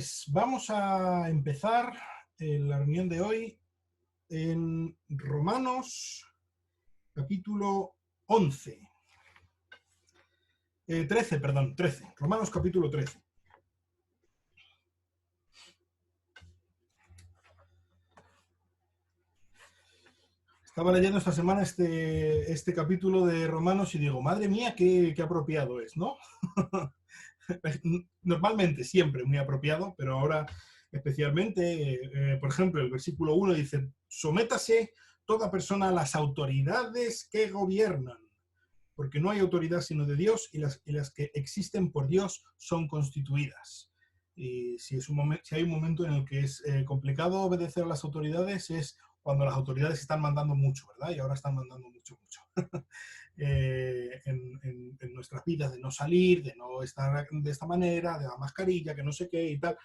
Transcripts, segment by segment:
Pues vamos a empezar la reunión de hoy en Romanos capítulo 11. 13, perdón, 13. Romanos capítulo 13. Estaba leyendo esta semana este capítulo de Romanos y digo, madre mía, qué apropiado es, ¿no? Normalmente siempre muy apropiado, pero ahora especialmente, por ejemplo, el versículo 1 dice, sométase toda persona a las autoridades que gobiernan, porque no hay autoridad sino de Dios y las que existen por Dios son constituidas. Y si hay un momento en el que es complicado obedecer a las autoridades es cuando las autoridades están mandando mucho, ¿verdad? Y ahora están mandando mucho. En nuestras vidas, de no salir, de no estar de esta manera, de la mascarilla, que no sé qué y tal,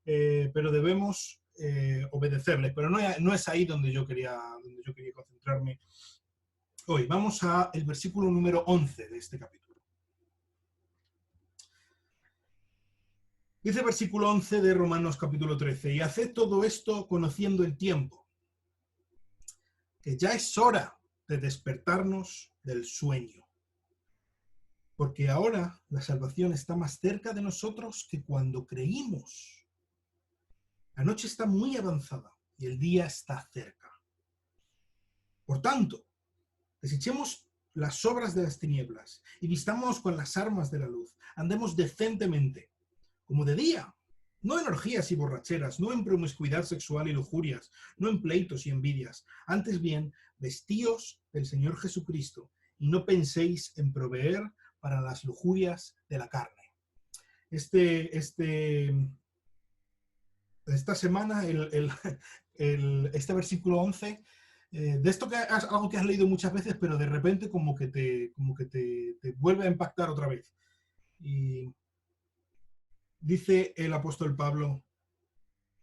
pero debemos obedecerles. Pero no es ahí donde yo quería concentrarme hoy. Vamos al versículo número 11 de este capítulo. Dice el versículo 11 de Romanos capítulo 13, y haced todo esto conociendo el tiempo, que ya es hora de despertarnos del sueño. Porque ahora la salvación está más cerca de nosotros que cuando creímos. La noche está muy avanzada y el día está cerca. Por tanto, desechemos las obras de las tinieblas y vistámonos con las armas de la luz. Andemos decentemente, como de día, no en orgías y borracheras, no en promiscuidad sexual y lujurias, no en pleitos y envidias. Antes bien, vestíos del Señor Jesucristo y no penséis en proveer para las lujurias de la carne. Esta semana, este versículo 11, de esto que es algo que has leído muchas veces, pero de repente como que te vuelve a impactar otra vez. Y dice el apóstol Pablo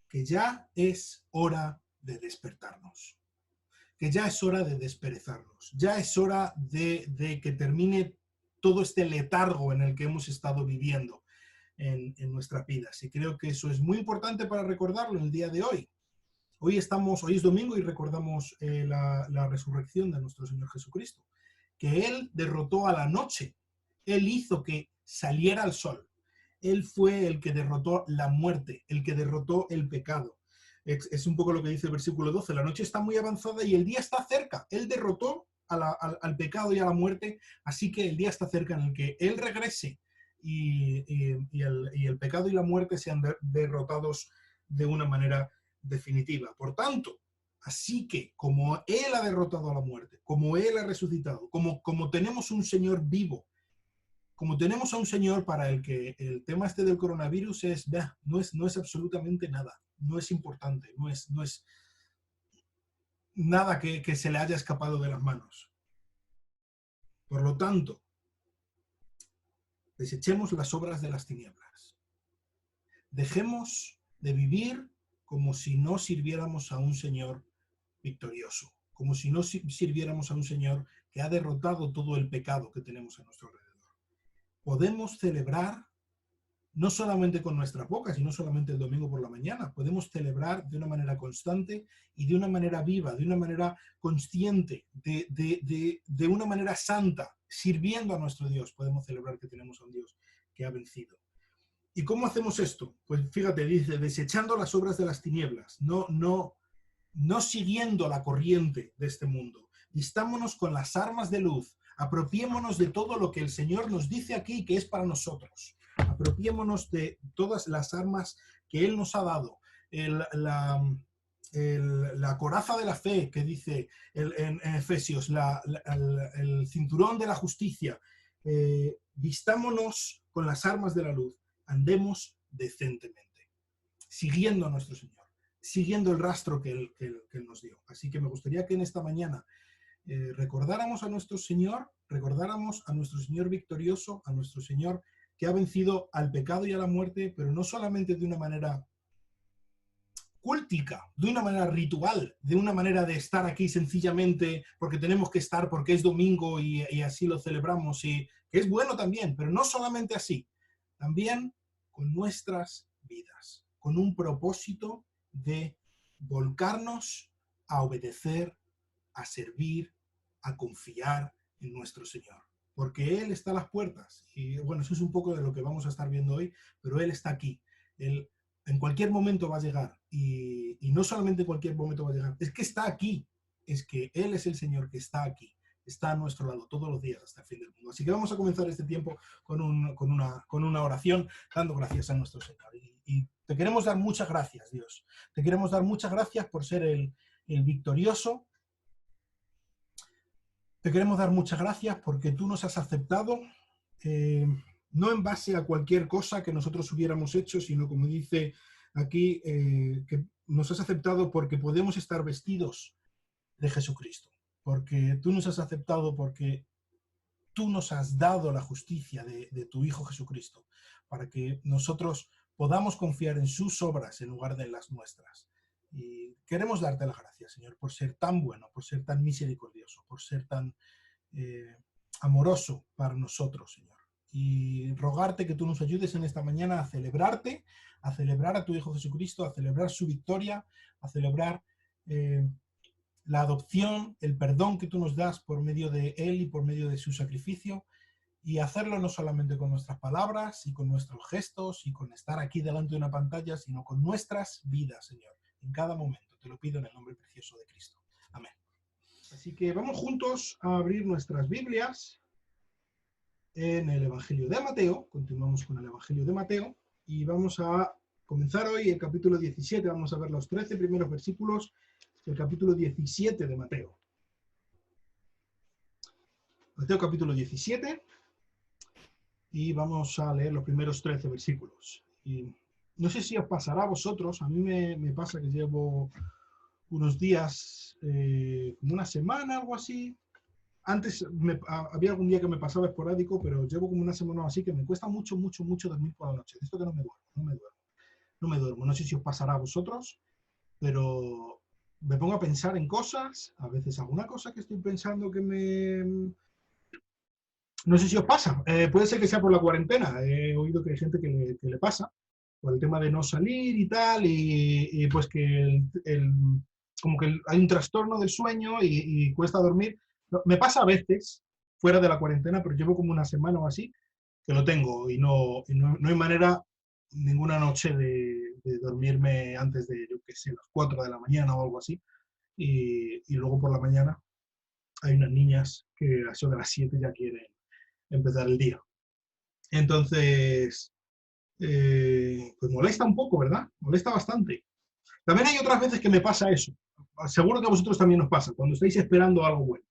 que ya es hora de despertarnos, que ya es hora de desperezarnos, ya es hora de que termine todo este letargo en el que hemos estado viviendo en nuestras vidas. Y creo que eso es muy importante para recordarlo el día de hoy. Hoy es domingo y recordamos la resurrección de nuestro Señor Jesucristo, que Él derrotó a la noche, Él hizo que saliera el sol, Él fue el que derrotó la muerte, el que derrotó el pecado. Es un poco lo que dice el versículo 12, la noche está muy avanzada y el día está cerca. Él derrotó al pecado y a la muerte, así que el día está cerca en el que Él regrese y el pecado y la muerte sean derrotados de una manera definitiva. Por tanto, así que como Él ha derrotado a la muerte, como Él ha resucitado, como tenemos un Señor vivo, como tenemos a un Señor para el que el tema este del coronavirus no es absolutamente nada, no es importante, no es nada que se le haya escapado de las manos. Por lo tanto, desechemos las obras de las tinieblas. Dejemos de vivir como si no sirviéramos a un Señor victorioso, como si no sirviéramos a un Señor que ha derrotado todo el pecado que tenemos a nuestro alrededor. Podemos celebrar no solamente con nuestras bocas y no solamente el domingo por la mañana, podemos celebrar de una manera constante y de una manera viva, de una manera consciente, de una manera santa, sirviendo a nuestro Dios. Podemos celebrar que tenemos a un Dios que ha vencido. ¿Y cómo hacemos esto? Pues fíjate, dice, desechando las obras de las tinieblas, no siguiendo la corriente de este mundo. Vistámonos con las armas de luz, apropiémonos de todo lo que el Señor nos dice aquí que es para nosotros. Apropiémonos de todas las armas que Él nos ha dado. La coraza de la fe, que dice en Efesios, el cinturón de la justicia. Vistámonos con las armas de la luz. Andemos decentemente, siguiendo a nuestro Señor, siguiendo el rastro que Él nos dio. Así que me gustaría que en esta mañana recordáramos a nuestro Señor victorioso, a nuestro Señor que ha vencido al pecado y a la muerte, pero no solamente de una manera cúltica, de una manera ritual, de una manera de estar aquí sencillamente porque tenemos que estar, porque es domingo y así lo celebramos, y que es bueno también, pero no solamente así, también con nuestras vidas, con un propósito de volcarnos a obedecer, a servir, a confiar en nuestro Señor. Porque Él está a las puertas. Y bueno, eso es un poco de lo que vamos a estar viendo hoy, pero Él está aquí. Él en cualquier momento va a llegar. Y no solamente en cualquier momento va a llegar, es que está aquí. Es que Él es el Señor que está aquí. Está a nuestro lado todos los días hasta el fin del mundo. Así que vamos a comenzar este tiempo con una oración, dando gracias a nuestro Señor. Y te queremos dar muchas gracias, Dios. Te queremos dar muchas gracias por ser el victorioso. Te queremos dar muchas gracias porque tú nos has aceptado, no en base a cualquier cosa que nosotros hubiéramos hecho, sino como dice aquí, que nos has aceptado porque podemos estar vestidos de Jesucristo. Porque tú nos has aceptado porque tú nos has dado la justicia de tu Hijo Jesucristo, para que nosotros podamos confiar en sus obras en lugar de las nuestras. Y queremos darte las gracias, Señor, por ser tan bueno, por ser tan misericordioso, por ser tan amoroso para nosotros, Señor. Y rogarte que tú nos ayudes en esta mañana a celebrarte, a celebrar a tu Hijo Jesucristo, a celebrar su victoria, a celebrar la adopción, el perdón que tú nos das por medio de Él y por medio de su sacrificio, y hacerlo no solamente con nuestras palabras y con nuestros gestos y con estar aquí delante de una pantalla, sino con nuestras vidas, Señor, en cada momento. Te lo pido en el nombre precioso de Cristo. Amén. Así que vamos juntos a abrir nuestras Biblias en el Evangelio de Mateo. Continuamos con el Evangelio de Mateo y vamos a comenzar hoy el capítulo 17. Vamos a ver los 13 primeros versículos del capítulo 17 de Mateo. Mateo capítulo 17 y vamos a leer los primeros 13 versículos. Y no sé si os pasará a vosotros, a mí me pasa que llevo unos días, como una semana, algo así. Antes había algún día que me pasaba esporádico, pero llevo como una semana así que me cuesta mucho dormir por la noche. Esto que no me duermo. No sé si os pasará a vosotros, pero me pongo a pensar en cosas, a veces alguna cosa que estoy pensando que no sé si os pasa, puede ser que sea por la cuarentena, he oído que hay gente que le pasa, por el tema de no salir y tal, y pues que como que hay un trastorno del sueño y cuesta dormir. Me pasa a veces, fuera de la cuarentena, pero llevo como una semana o así, que lo tengo y no hay manera ninguna noche de dormirme antes de, yo qué sé, las 4 de la mañana o algo así, y luego por la mañana hay unas niñas que a eso de las 7 ya quieren empezar el día. Entonces, pues molesta un poco, ¿verdad? Molesta bastante. También hay otras veces que me pasa eso. Seguro que a vosotros también os pasa, cuando estáis esperando algo bueno.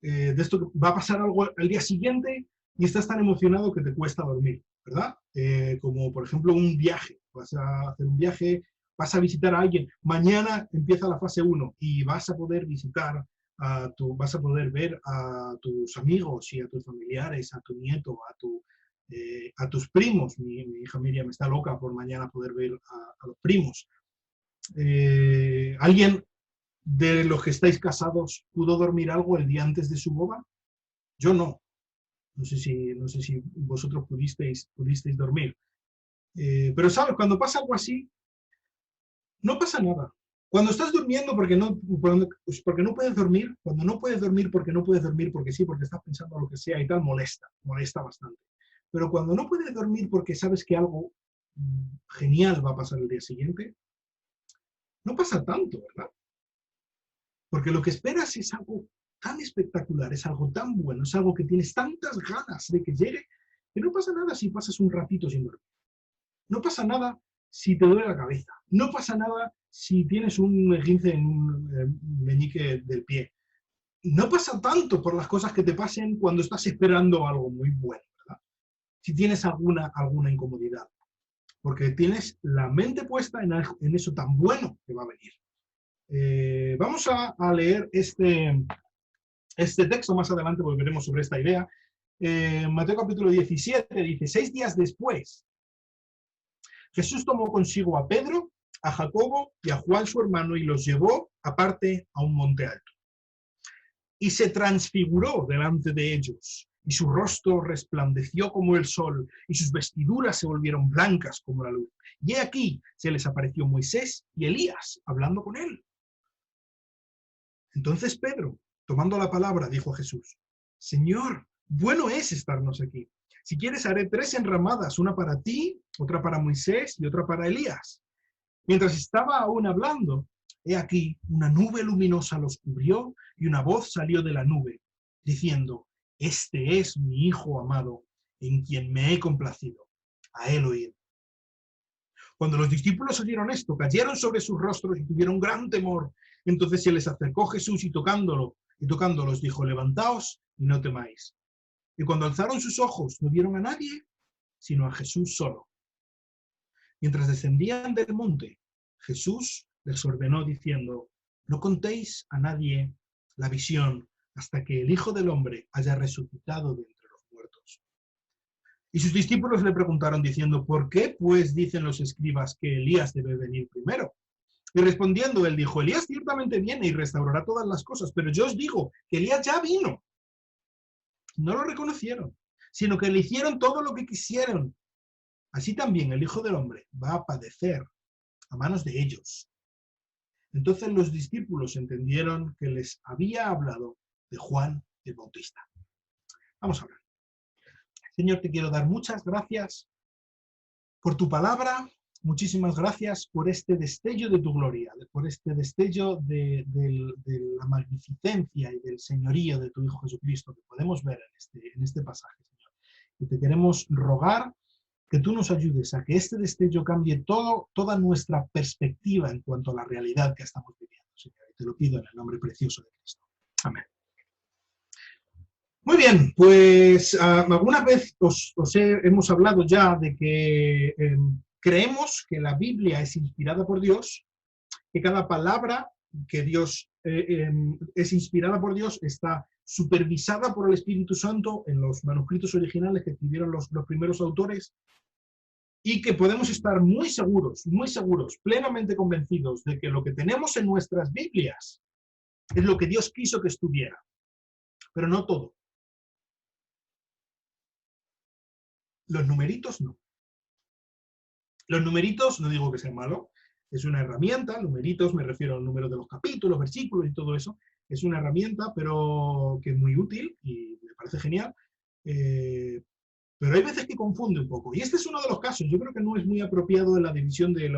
De esto que va a pasar algo al día siguiente y estás tan emocionado que te cuesta dormir, ¿verdad? Como por ejemplo un viaje. Vas a hacer un viaje, vas a visitar a alguien. Mañana empieza la fase 1 y vas a poder visitar vas a poder ver a tus amigos y a tus familiares, a tu nieto, a tus primos. Mi hija Miriam está loca por mañana poder ver a los primos. ¿Alguien de los que estáis casados pudo dormir algo el día antes de su boda? Yo no. No sé si vosotros pudisteis dormir. Pero sabes, cuando pasa algo así, no pasa nada. Cuando estás durmiendo porque no puedes dormir, cuando no puedes dormir porque sí, porque estás pensando lo que sea y tal, molesta bastante. Pero cuando no puedes dormir porque sabes que algo genial va a pasar el día siguiente, no pasa tanto, ¿verdad? Porque lo que esperas es algo tan espectacular, es algo tan bueno, es algo que tienes tantas ganas de que llegue, que no pasa nada si pasas un ratito sin dormir. No pasa nada si te duele la cabeza. No pasa nada si tienes un esguince en un meñique del pie. No pasa tanto por las cosas que te pasen cuando estás esperando algo muy bueno, ¿verdad? Si tienes alguna incomodidad. Porque tienes la mente puesta en eso tan bueno que va a venir. Vamos a leer este texto más adelante, volveremos sobre esta idea. Mateo capítulo 17 dice: 6 días después, Jesús tomó consigo a Pedro, a Jacobo y a Juan su hermano y los llevó aparte a un monte alto. Y se transfiguró delante de ellos, y su rostro resplandeció como el sol, y sus vestiduras se volvieron blancas como la luz. Y he aquí, se les apareció Moisés y Elías, hablando con él. Entonces Pedro, tomando la palabra, dijo a Jesús: Señor, bueno es estarnos aquí. Si quieres, haré 3 enramadas, una para ti, otra para Moisés y otra para Elías. Mientras estaba aún hablando, he aquí, una nube luminosa los cubrió y una voz salió de la nube, diciendo: Este es mi Hijo amado, en quien me he complacido. A él oíd. Cuando los discípulos oyeron esto, cayeron sobre sus rostros y tuvieron gran temor. Entonces se les acercó Jesús y tocándolos dijo: Levantaos y no temáis. Y cuando alzaron sus ojos, no vieron a nadie, sino a Jesús solo. Mientras descendían del monte, Jesús les ordenó diciendo: No contéis a nadie la visión hasta que el Hijo del Hombre haya resucitado de entre los muertos. Y sus discípulos le preguntaron diciendo: ¿Por qué pues dicen los escribas que Elías debe venir primero? Y respondiendo él dijo: Elías ciertamente viene y restaurará todas las cosas, pero yo os digo que Elías ya vino. No lo reconocieron, sino que le hicieron todo lo que quisieron. Así también el Hijo del Hombre va a padecer a manos de ellos. Entonces los discípulos entendieron que les había hablado de Juan el Bautista. Vamos a hablar. Señor, te quiero dar muchas gracias por tu palabra. Muchísimas gracias por este destello de tu gloria, por este destello de la magnificencia y del señorío de tu Hijo Jesucristo que podemos ver en este pasaje, Señor. Y te queremos rogar que tú nos ayudes a que este destello cambie toda nuestra perspectiva en cuanto a la realidad que estamos viviendo, Señor. Y te lo pido en el nombre precioso de Cristo. Amén. Muy bien, pues alguna vez hemos hablado ya de que creemos que la Biblia es inspirada por Dios, que cada palabra que Dios es inspirada por Dios está supervisada por el Espíritu Santo en los manuscritos originales que escribieron los primeros autores, y que podemos estar muy seguros, plenamente convencidos de que lo que tenemos en nuestras Biblias es lo que Dios quiso que estuviera, pero no todo. Los numeritos no. Los numeritos, no digo que sea malo, es una herramienta. Numeritos, me refiero al número de los capítulos, versículos y todo eso. Es una herramienta, pero que es muy útil y me parece genial. Pero hay veces que confunde un poco. Y este es uno de los casos. Yo creo que no es muy apropiado de la división del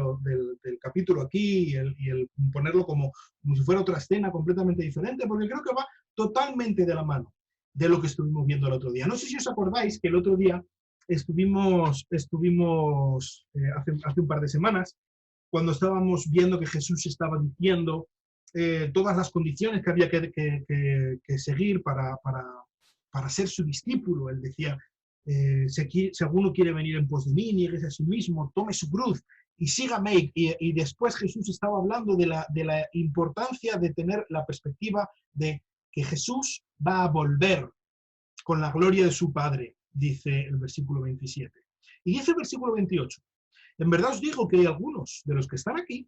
capítulo aquí y el ponerlo como si fuera otra escena completamente diferente, porque creo que va totalmente de la mano de lo que estuvimos viendo el otro día. No sé si os acordáis que el otro día estuvimos hace un par de semanas, cuando estábamos viendo que Jesús estaba diciendo todas las condiciones que había que seguir para ser su discípulo. Él decía: si alguno quiere venir en pos de mí, nieguese a sí mismo, tome su cruz y sígame. Y después Jesús estaba hablando de la importancia de tener la perspectiva de que Jesús va a volver con la gloria de su Padre, dice el versículo 27. Y dice el versículo 28: En verdad os digo que hay algunos de los que están aquí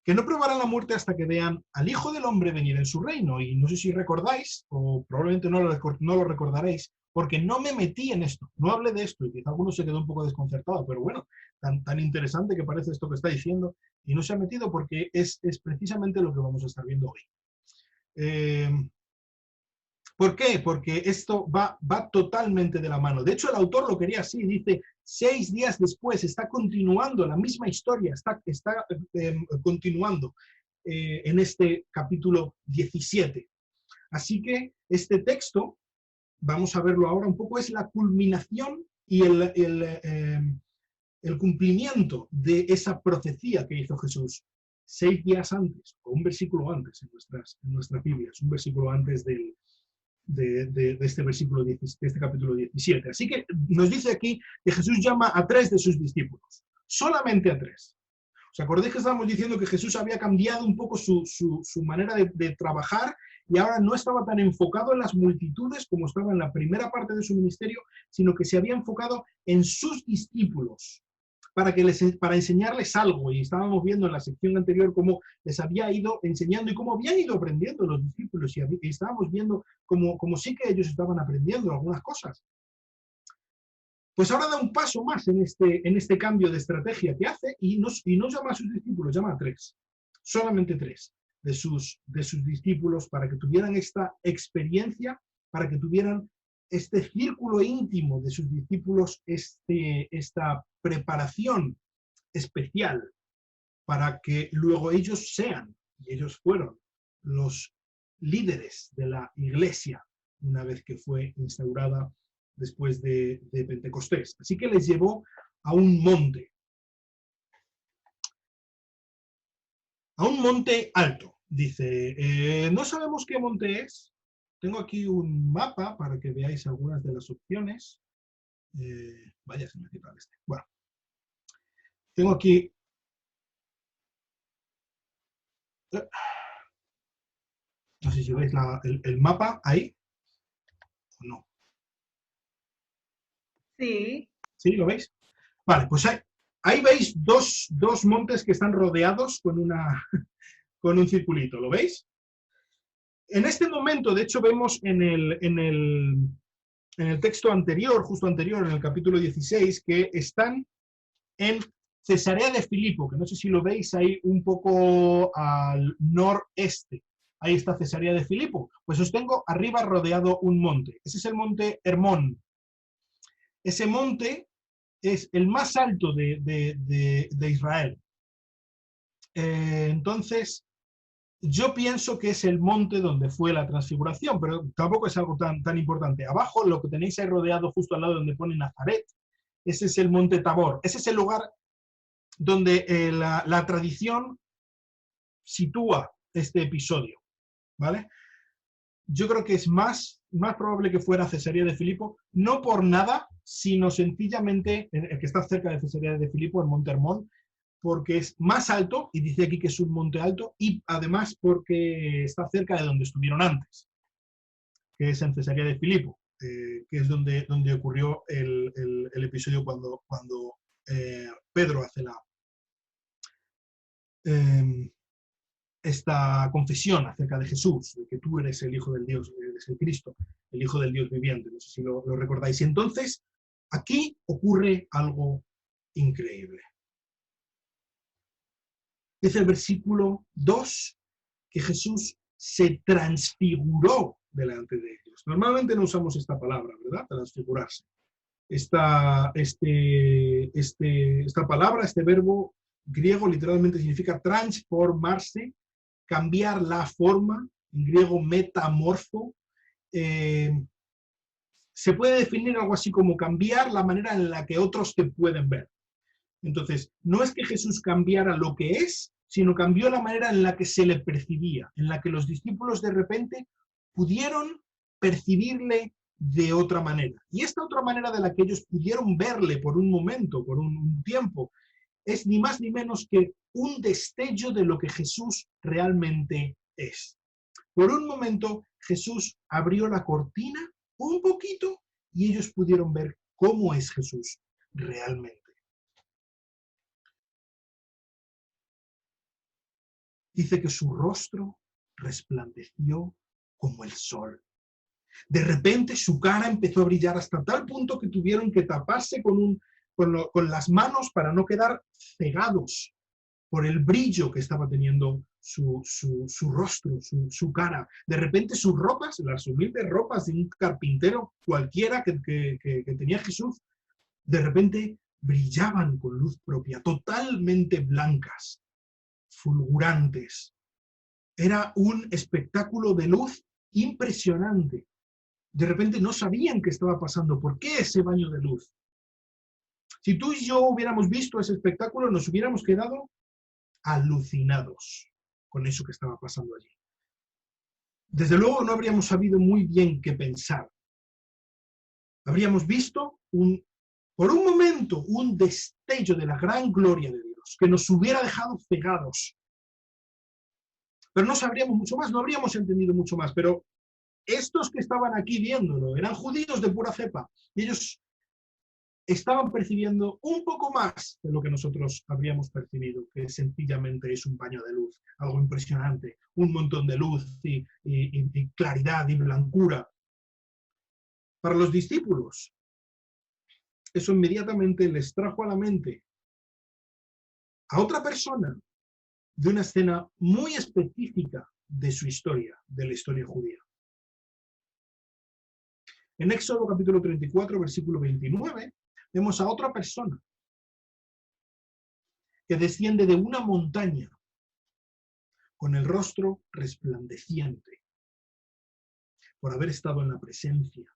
que no probarán la muerte hasta que vean al Hijo del Hombre venir en su reino. Y no sé si recordáis, o probablemente no lo recordaréis, porque no me metí en esto, no hablé de esto, y quizá alguno se quedó un poco desconcertado, pero bueno, tan interesante que parece esto que está diciendo, y no se ha metido porque es precisamente lo que vamos a estar viendo hoy. ¿Por qué? Porque esto va totalmente de la mano. De hecho, el autor lo quería así, dice: 6 días después, está continuando la misma historia, está continuando en este capítulo 17. Así que este texto, vamos a verlo ahora un poco, es la culminación y el cumplimiento de esa profecía que hizo Jesús 6 días antes, o un versículo antes en nuestras Biblias, un versículo antes de este versículo, de este capítulo 17. Así que nos dice aquí que Jesús llama a 3 de sus discípulos, solamente a 3. ¿Os acordáis que estábamos diciendo que Jesús había cambiado un poco su manera de trabajar y ahora no estaba tan enfocado en las multitudes como estaba en la primera parte de su ministerio, sino que se había enfocado en sus discípulos? para enseñarles algo, y estábamos viendo en la sección anterior cómo les había ido enseñando y cómo habían ido aprendiendo los discípulos, y estábamos viendo cómo sí que ellos estaban aprendiendo algunas cosas. Pues ahora da un paso más en este cambio de estrategia que hace, y no llama a sus discípulos, llama a 3, solamente 3 de sus discípulos, para que tuvieran esta experiencia, para que tuvieran este círculo íntimo de sus discípulos, esta preparación especial, para que luego ellos sean, y ellos fueron, los líderes de la iglesia, una vez que fue instaurada después de Pentecostés. Así que les llevó a un monte alto. Dice, no sabemos qué monte es. Tengo aquí un mapa para que veáis algunas de las opciones. Vaya, se me quita este. Bueno, tengo aquí... No sé si veis el mapa ahí o no. Sí. ¿Sí? ¿Lo veis? Vale, pues ahí veis dos montes que están rodeados con un circulito. ¿Lo veis? En este momento, de hecho, vemos en el texto anterior, justo anterior, en el capítulo 16, que están en Cesarea de Filipo, que no sé si lo veis ahí un poco al noreste. Ahí está Cesarea de Filipo. Pues os tengo arriba rodeado un monte. Ese es el monte Hermón. Ese monte es el más alto de Israel. Entonces, yo pienso que es el monte donde fue la transfiguración, pero tampoco es algo tan importante. Abajo, lo que tenéis ahí rodeado justo al lado donde pone Nazaret, ese es el monte Tabor. Ese es el lugar donde la tradición sitúa este episodio, ¿vale? Yo creo que es más probable que fuera Cesarea de Filipo, no por nada, sino sencillamente el que está cerca de Cesarea de Filipo, el monte Hermón, porque es más alto, y dice aquí que es un monte alto, y además porque está cerca de donde estuvieron antes, que es en Cesarea de Filipo, que es donde ocurrió el episodio cuando Pedro hace esta confesión acerca de Jesús, de que tú eres el Hijo del Dios, eres el Cristo, el Hijo del Dios viviente, no sé si lo recordáis. Y entonces, aquí ocurre algo increíble. Dice el versículo 2 que Jesús se transfiguró delante de ellos. Normalmente no usamos esta palabra, ¿verdad? Transfigurarse. Esta palabra, este verbo griego literalmente significa transformarse, cambiar la forma, en griego metamorfo. Se puede definir algo así como cambiar la manera en la que otros te pueden ver. Entonces, no es que Jesús cambiara lo que es, sino cambió la manera en la que se le percibía, en la que los discípulos de repente pudieron percibirle de otra manera. Y esta otra manera de la que ellos pudieron verle por un momento, por un tiempo, es ni más ni menos que un destello de lo que Jesús realmente es. Por un momento, Jesús abrió la cortina un poquito y ellos pudieron ver cómo es Jesús realmente. Dice que su rostro resplandeció como el sol. De repente su cara empezó a brillar hasta tal punto que tuvieron que taparse con las manos para no quedar cegados por el brillo que estaba teniendo su rostro, su cara. De repente sus ropas, las humildes ropas de un carpintero cualquiera que tenía Jesús, de repente brillaban con luz propia, totalmente blancas, fulgurantes. Era un espectáculo de luz impresionante. De repente no sabían qué estaba pasando. ¿Por qué ese baño de luz? Si tú y yo hubiéramos visto ese espectáculo, nos hubiéramos quedado alucinados con eso que estaba pasando allí. Desde luego no habríamos sabido muy bien qué pensar. Habríamos visto por un momento un destello de la gran gloria de Dios, que nos hubiera dejado cegados. Pero no sabríamos mucho más, no habríamos entendido mucho más. Pero estos que estaban aquí viéndolo eran judíos de pura cepa. Y ellos estaban percibiendo un poco más de lo que nosotros habríamos percibido, que sencillamente es un baño de luz, algo impresionante, un montón de luz y claridad y blancura. Para los discípulos, eso inmediatamente les trajo a la mente a otra persona de una escena muy específica de su historia, de la historia judía. En Éxodo capítulo 34, versículo 29, vemos a otra persona que desciende de una montaña con el rostro resplandeciente por haber estado en la presencia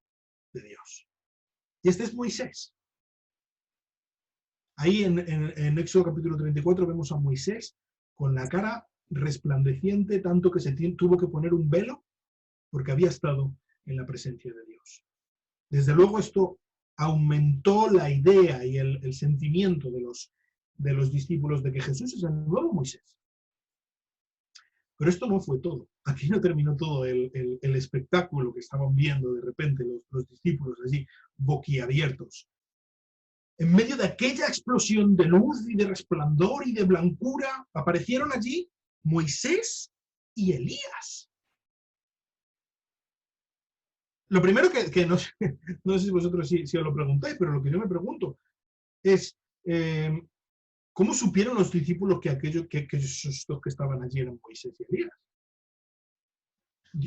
de Dios. Y este es Moisés. Ahí en Éxodo capítulo 34 vemos a Moisés con la cara resplandeciente, tanto que se tuvo que poner un velo porque había estado en la presencia de Dios. Desde luego esto aumentó la idea y el sentimiento de los discípulos de que Jesús es el nuevo Moisés. Pero esto no fue todo. Aquí no terminó todo el espectáculo que estaban viendo de repente los discípulos allí, boquiabiertos. En medio de aquella explosión de luz y de resplandor y de blancura, aparecieron allí Moisés y Elías. Lo primero que no sé si vosotros si os lo preguntáis, pero lo que yo me pregunto es ¿cómo supieron los discípulos que esos dos que estaban allí eran Moisés y Elías?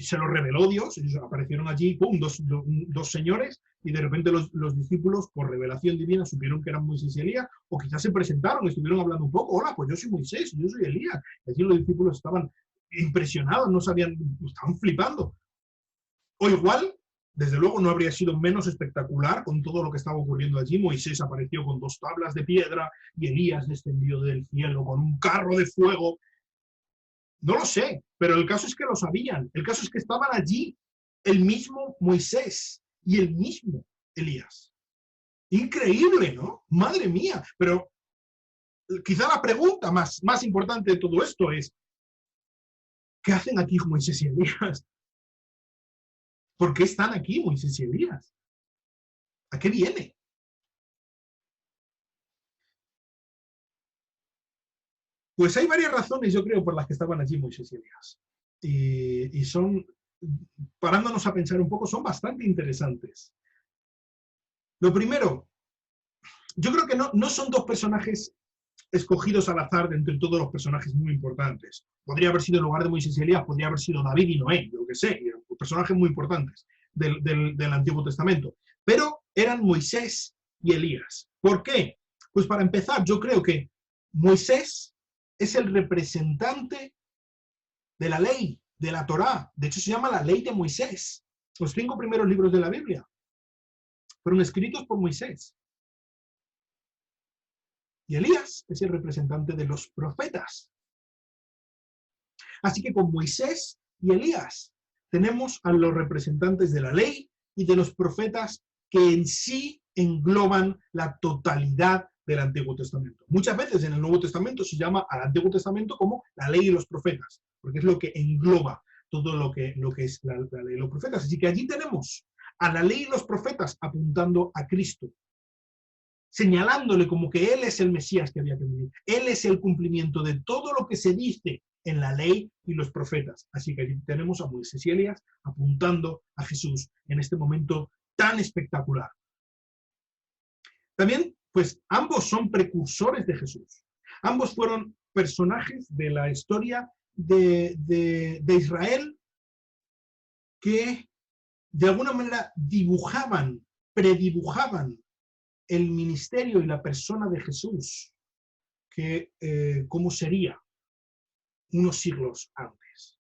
Se lo reveló Dios, ellos aparecieron allí, ¡pum!, dos señores, y de repente los discípulos, por revelación divina, supieron que eran Moisés y Elías, o quizás se presentaron, estuvieron hablando un poco, hola, pues yo soy Moisés, yo soy Elías. Y allí los discípulos estaban impresionados, no sabían, estaban flipando. O igual, desde luego, no habría sido menos espectacular con todo lo que estaba ocurriendo allí. Moisés apareció con 2 tablas de piedra y Elías descendió del cielo con un carro de fuego. No lo sé, pero el caso es que lo sabían. El caso es que estaban allí el mismo Moisés y el mismo Elías. Increíble, ¿no? Madre mía. Pero quizá la pregunta más importante de todo esto es, ¿qué hacen aquí Moisés y Elías? ¿Por qué están aquí Moisés y Elías? ¿A qué viene? Pues hay varias razones, yo creo, por las que estaban allí Moisés y Elías. Y son, parándonos a pensar un poco, son bastante interesantes. Lo primero, yo creo que no son 2 personajes escogidos al azar de entre todos los personajes muy importantes. Podría haber sido en lugar de Moisés y Elías, podría haber sido David y Noé, yo que sé, personajes muy importantes del Antiguo Testamento. Pero eran Moisés y Elías. ¿Por qué? Pues para empezar, yo creo que Moisés es el representante de la ley, de la Torá. De hecho, se llama la ley de Moisés. Los 5 primeros libros de la Biblia fueron escritos por Moisés. Y Elías es el representante de los profetas. Así que con Moisés y Elías tenemos a los representantes de la ley y de los profetas que en sí engloban la totalidad del Antiguo Testamento. Muchas veces en el Nuevo Testamento se llama al Antiguo Testamento como la ley y los profetas, porque es lo que engloba todo lo que es la ley y los profetas. Así que allí tenemos a la ley y los profetas apuntando a Cristo, señalándole como que Él es el Mesías que había que venir. Él es el cumplimiento de todo lo que se dice en la ley y los profetas. Así que allí tenemos a Moisés y Elías apuntando a Jesús en este momento tan espectacular. También, pues, ambos son precursores de Jesús. Ambos fueron personajes de la historia de Israel que de alguna manera predibujaban el ministerio y la persona de Jesús, que cómo sería unos siglos antes.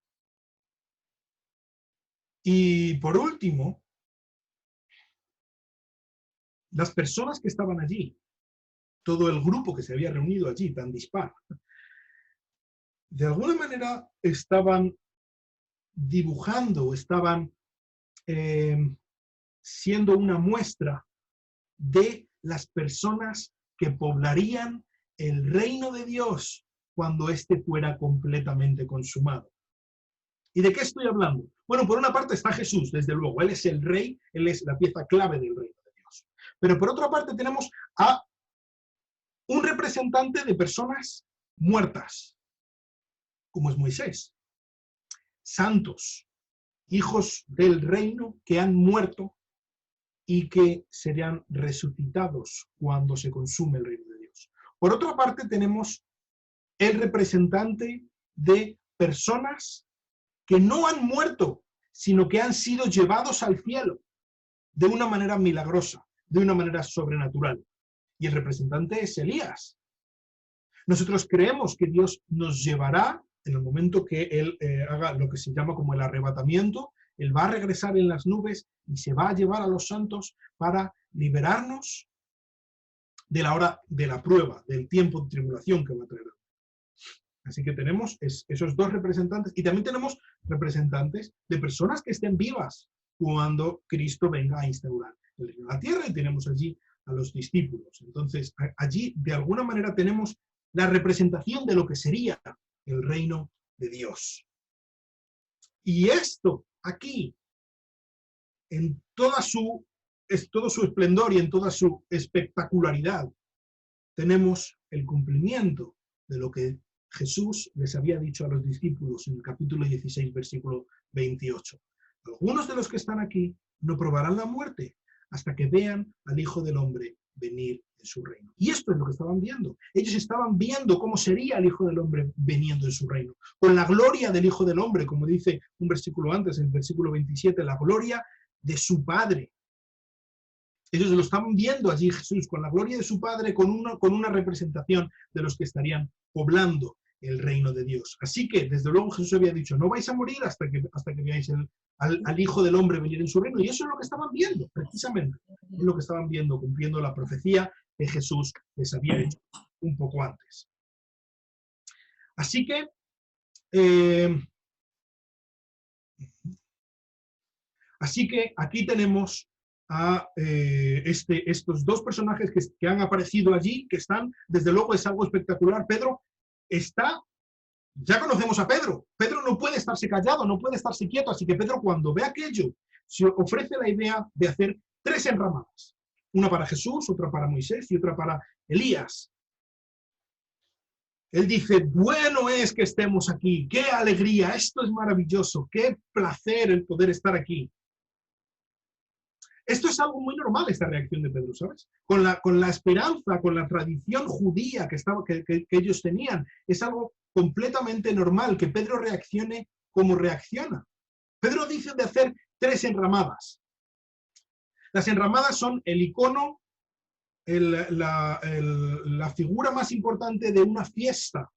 Y por último, las personas que estaban allí, todo el grupo que se había reunido allí, tan dispar, de alguna manera estaban dibujando, estaban siendo una muestra de las personas que poblarían el reino de Dios cuando éste fuera completamente consumado. ¿Y de qué estoy hablando? Bueno, por una parte está Jesús, desde luego. Él es el rey, Él es la pieza clave del reino de Dios. Pero por otra parte tenemos a un representante de personas muertas, como es Moisés. Santos, hijos del reino que han muerto y que serán resucitados cuando se consume el reino de Dios. Por otra parte tenemos el representante de personas que no han muerto, sino que han sido llevados al cielo de una manera milagrosa, de una manera sobrenatural. Y el representante es Elías. Nosotros creemos que Dios nos llevará, en el momento que Él haga lo que se llama como el arrebatamiento, Él va a regresar en las nubes y se va a llevar a los santos para liberarnos de la hora de la prueba, del tiempo de tribulación que va a traer. Así que tenemos esos dos representantes, y también tenemos representantes de personas que estén vivas cuando Cristo venga a instaurar el reino de la tierra, y tenemos allí a los discípulos. Entonces, allí de alguna manera tenemos la representación de lo que sería el reino de Dios. Y esto aquí, en todo su esplendor y en toda su espectacularidad, tenemos el cumplimiento de lo que Jesús les había dicho a los discípulos en el capítulo 16, versículo 28. Algunos de los que están aquí no probarán la muerte hasta que vean al Hijo del Hombre venir en su reino. Y esto es lo que estaban viendo. Ellos estaban viendo cómo sería el Hijo del Hombre viniendo en su reino. Con la gloria del Hijo del Hombre, como dice un versículo antes, en el versículo 27, la gloria de su Padre. Ellos lo estaban viendo allí Jesús, con la gloria de su Padre, con una representación de los que estarían poblando el reino de Dios. Así que, desde luego, Jesús había dicho, no vais a morir hasta que veáis al Hijo del Hombre venir en su reino. Y eso es lo que estaban viendo, precisamente. Es lo que estaban viendo, cumpliendo la profecía que Jesús les había hecho un poco antes. Así que, aquí tenemos a estos dos personajes que han aparecido allí, que están, desde luego es algo espectacular. Pedro está, ya conocemos a Pedro. Pedro no puede estarse callado, no puede estarse quieto, así que Pedro, cuando ve aquello, se ofrece la idea de hacer 3 enramadas. Una para Jesús, otra para Moisés y otra para Elías. Él dice, bueno es que estemos aquí, qué alegría, esto es maravilloso, qué placer el poder estar aquí. Esto es algo muy normal, esta reacción de Pedro, ¿sabes? Con la esperanza, con la tradición judía que ellos tenían, es algo completamente normal que Pedro reaccione como reacciona. Pedro dice de hacer 3 enramadas. Las enramadas son el icono, la figura más importante de una fiesta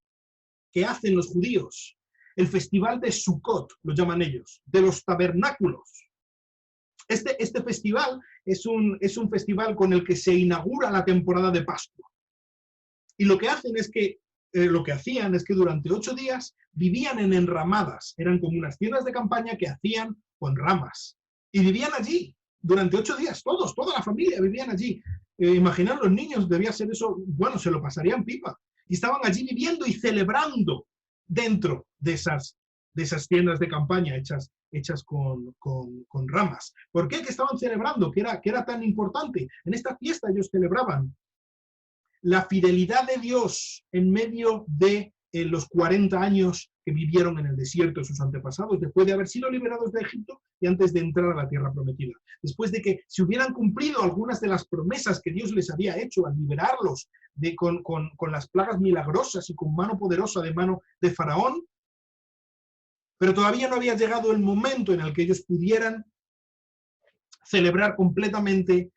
que hacen los judíos. El festival de Sukkot, lo llaman ellos, de los tabernáculos. Este festival es un festival con el que se inaugura la temporada de Pascua. Y lo que hacían es que durante 8 días vivían en enramadas. Eran como unas tiendas de campaña que hacían con ramas. Y vivían allí durante 8 días, toda la familia vivían allí. Imaginar los niños, debía ser eso, bueno, se lo pasarían pipa. Y estaban allí viviendo y celebrando dentro de esas tiendas de campaña hechas con ramas. ¿Por qué? Que estaban celebrando, que era tan importante. En esta fiesta ellos celebraban la fidelidad de Dios en medio de los 40 años que vivieron en el desierto sus antepasados, después de haber sido liberados de Egipto y antes de entrar a la tierra prometida. Después de que se hubieran cumplido algunas de las promesas que Dios les había hecho al liberarlos con las plagas milagrosas y con mano poderosa de mano de Faraón, pero todavía no había llegado el momento en el que ellos pudieran celebrar completamente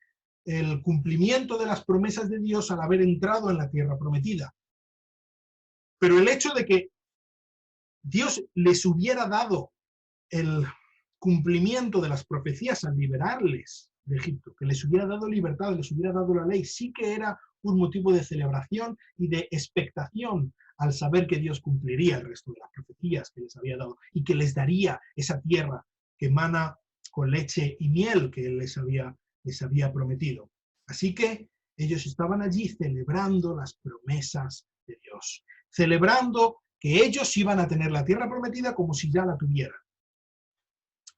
el cumplimiento de las promesas de Dios al haber entrado en la tierra prometida. Pero el hecho de que Dios les hubiera dado el cumplimiento de las profecías al liberarles de Egipto, que les hubiera dado libertad, les hubiera dado la ley, sí que era un motivo de celebración y de expectación al saber que Dios cumpliría el resto de las profecías que les había dado y que les daría esa tierra que emana con leche y miel que Él les había prometido. Así que ellos estaban allí celebrando las promesas de Dios, celebrando que ellos iban a tener la tierra prometida como si ya la tuvieran.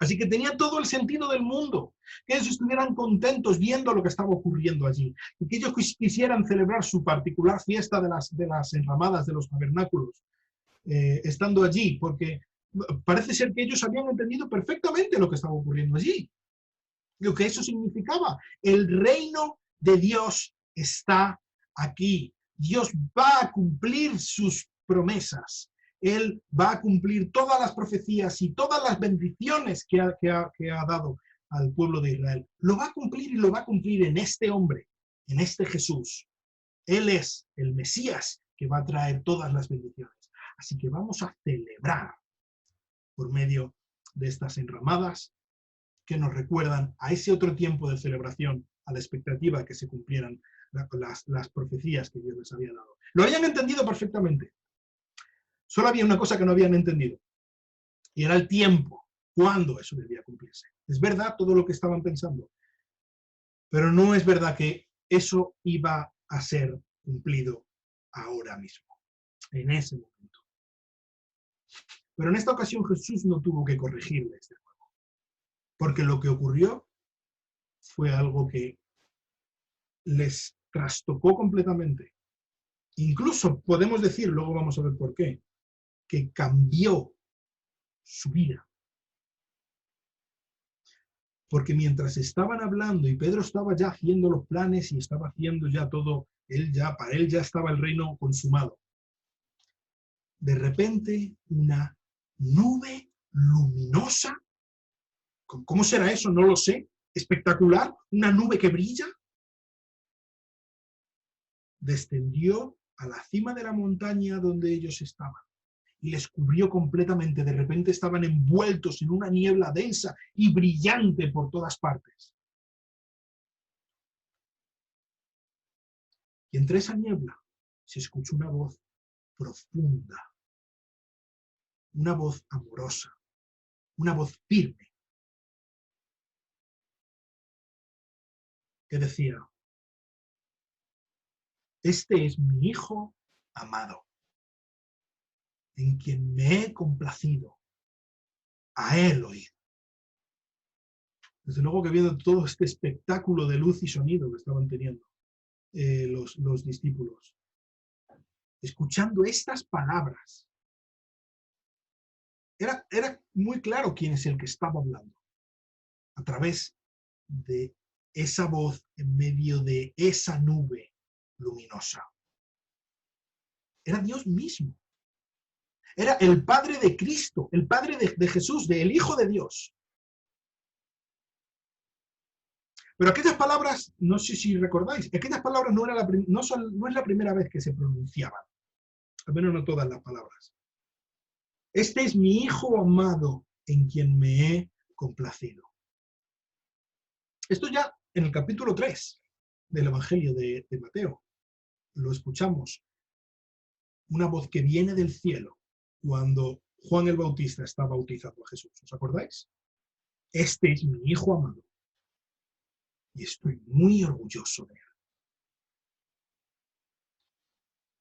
Así que tenía todo el sentido del mundo que ellos estuvieran contentos viendo lo que estaba ocurriendo allí, y que ellos quisieran celebrar su particular fiesta de las enramadas de los tabernáculos, estando allí, porque parece ser que ellos habían entendido perfectamente lo que estaba ocurriendo allí, lo que eso significaba. El reino de Dios está aquí. Dios va a cumplir sus promesas. Él va a cumplir todas las profecías y todas las bendiciones que ha dado al pueblo de Israel. Lo va a cumplir, y lo va a cumplir en este hombre, en este Jesús. Él es el Mesías que va a traer todas las bendiciones. Así que vamos a celebrar por medio de estas enramadas que nos recuerdan a ese otro tiempo de celebración, a la expectativa que se cumplieran las profecías que Dios les había dado. Lo habían entendido perfectamente. Solo había una cosa que no habían entendido, y era el tiempo, cuándo eso debía cumplirse. Es verdad todo lo que estaban pensando, pero no es verdad que eso iba a ser cumplido ahora mismo, en ese momento. Pero en esta ocasión Jesús no tuvo que corregirles de nuevo, porque lo que ocurrió fue algo que les trastocó completamente. Incluso podemos decir, luego vamos a ver por qué, que cambió su vida. Porque mientras estaban hablando y Pedro estaba ya haciendo los planes y estaba haciendo ya todo, para él ya estaba el reino consumado. De repente, una nube luminosa, ¿cómo será eso? No lo sé. Espectacular, una nube que brilla, descendió a la cima de la montaña donde ellos estaban y les cubrió completamente. De repente estaban envueltos en una niebla densa y brillante por todas partes. Y entre esa niebla se escuchó una voz profunda, una voz amorosa, una voz firme, que decía: este es mi Hijo amado, en quien me he complacido, a él oíd. Desde luego que viendo todo este espectáculo de luz y sonido que estaban teniendo los discípulos, escuchando estas palabras, era muy claro quién es el que estaba hablando, a través de esa voz en medio de esa nube luminosa. Era Dios mismo. Era el Padre de Cristo, el Padre de Jesús, del Hijo de Dios. Pero aquellas palabras, no sé si recordáis, aquellas palabras no es la primera vez que se pronunciaban. Al menos no todas las palabras. Este es mi Hijo amado, en quien me he complacido. Esto ya en el capítulo 3 del Evangelio de Mateo. Lo escuchamos. Una voz que viene del cielo cuando Juan el Bautista está bautizando a Jesús. ¿Os acordáis? Este es mi Hijo amado y estoy muy orgulloso de él.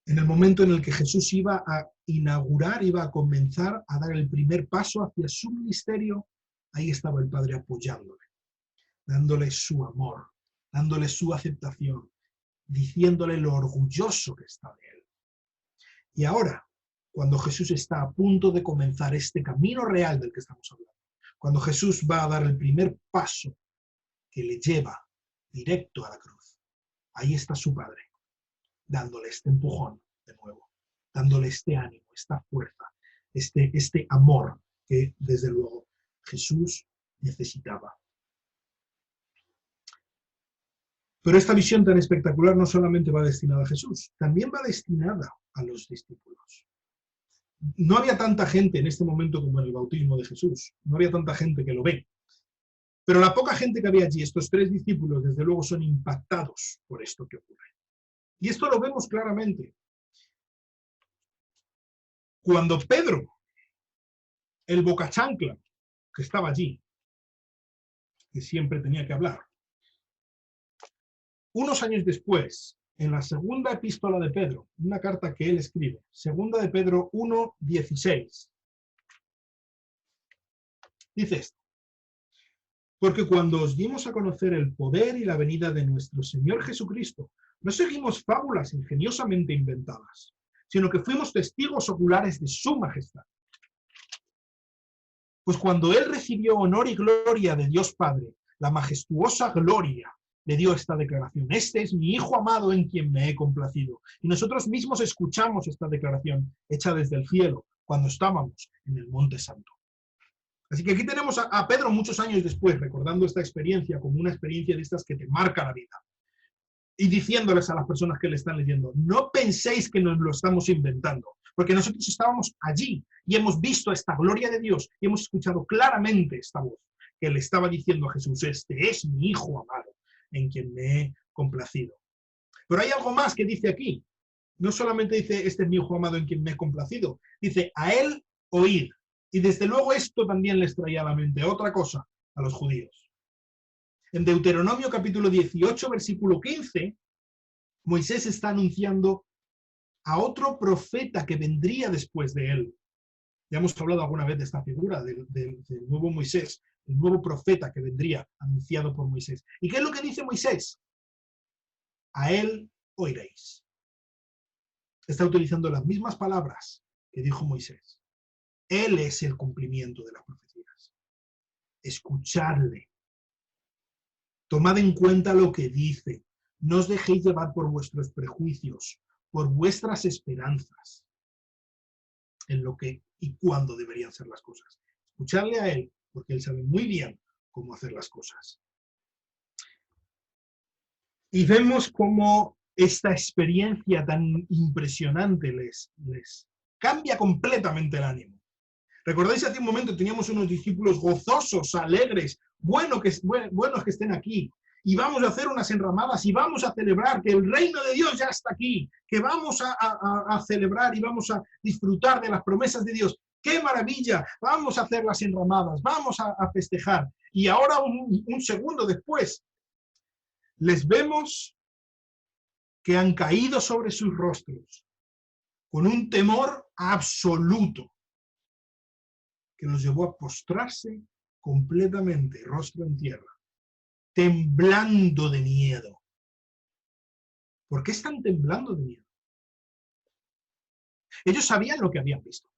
En el momento en el que Jesús iba a inaugurar, iba a comenzar a dar el primer paso hacia su ministerio, ahí estaba el Padre apoyándole, dándole su amor, dándole su aceptación, diciéndole lo orgulloso que está de él. Y ahora, cuando Jesús está a punto de comenzar este camino real del que estamos hablando, cuando Jesús va a dar el primer paso que le lleva directo a la cruz, ahí está su Padre, dándole este empujón de nuevo, dándole este ánimo, esta fuerza, este amor que desde luego Jesús necesitaba. Pero esta visión tan espectacular no solamente va destinada a Jesús, también va destinada a los discípulos. No había tanta gente en este momento como en el bautismo de Jesús, no había tanta gente que lo ve. Pero la poca gente que había allí, estos 3 discípulos, desde luego son impactados por esto que ocurre. Y esto lo vemos claramente. Cuando Pedro, el bocachancla, que estaba allí, que siempre tenía que hablar, unos años después, en la segunda epístola de Pedro, una carta que él escribe, segunda de Pedro 1:16, dice esto: Porque cuando os dimos a conocer el poder y la venida de nuestro Señor Jesucristo, no seguimos fábulas ingeniosamente inventadas, sino que fuimos testigos oculares de su majestad. Pues cuando él recibió honor y gloria de Dios Padre, la majestuosa gloria le dio esta declaración: este es mi Hijo amado en quien me he complacido. Y nosotros mismos escuchamos esta declaración hecha desde el cielo, cuando estábamos en el Monte Santo. Así que aquí tenemos a Pedro muchos años después, recordando esta experiencia como una experiencia de estas que te marca la vida. Y diciéndoles a las personas que le están leyendo: no penséis que nos lo estamos inventando, porque nosotros estábamos allí y hemos visto esta gloria de Dios y hemos escuchado claramente esta voz que le estaba diciendo a Jesús: este es mi Hijo amado, en quien me he complacido. Pero hay algo más que dice aquí. No solamente dice: este es mi Hijo amado en quien me he complacido, dice: a él oíd. Y desde luego esto también les traía a la mente otra cosa a los judíos. En Deuteronomio capítulo 18, versículo 15, Moisés está anunciando a otro profeta que vendría después de él. Ya hemos hablado alguna vez de esta figura, del nuevo Moisés, el nuevo profeta que vendría anunciado por Moisés. ¿Y qué es lo que dice Moisés? A él oiréis. Está utilizando las mismas palabras que dijo Moisés. Él es el cumplimiento de las profecías. Escuchadle. Tomad en cuenta lo que dice. No os dejéis llevar por vuestros prejuicios, por vuestras esperanzas, en lo que y cuándo deberían ser las cosas. Escuchadle a él, porque él sabe muy bien cómo hacer las cosas. Y vemos cómo esta experiencia tan impresionante les cambia completamente el ánimo. ¿Recordáis hace un momento teníamos unos discípulos gozosos, alegres, buenos que estén aquí? Y vamos a hacer unas enramadas y vamos a celebrar que el reino de Dios ya está aquí, que vamos a celebrar y vamos a disfrutar de las promesas de Dios. ¡Qué maravilla! Vamos a hacer las enramadas, vamos a festejar. Y ahora, un segundo después, les vemos que han caído sobre sus rostros con un temor absoluto que los llevó a postrarse completamente, rostro en tierra, temblando de miedo. ¿Por qué están temblando de miedo? Ellos sabían lo que habían visto.